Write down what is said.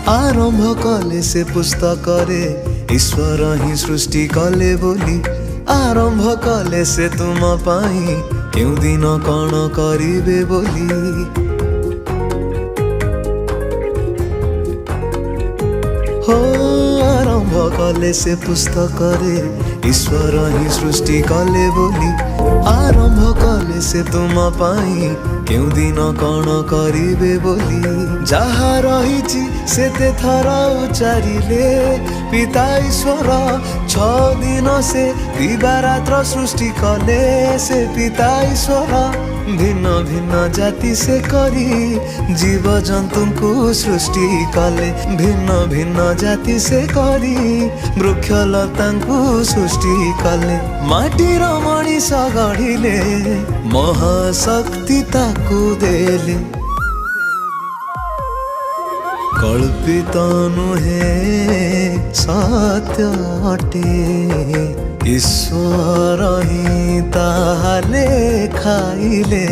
आरंभ कले से पुस्तक रे ईश्वर ही सृष्टि कले बोली आरंभ कले से तुम पाई क्यों दिन कौन करिबे बोली हो आरंभ कले से पुस्तक रे ईश्वर ही सृष्टि कले बोली आरंभ कले से तुम पाई क्यों दिन कौन करिबे बोली जहा रही सेते थर उच्चारिले पिता ईश्वर 6 दिन से दिवारात्र सृष्टि कले से पिता ईश्वर भिन्न भिन्न जाति से करी जीव जंतु को सृष्टि कले भिन्न भिन्न जाति से करी वृक्षलता को सृष्टि कले माटीर मनीष गढ़िले महाशक्ति ताकू देले कल्पित नुहे सत्य अटे ईश्वर ही ताले खाइले।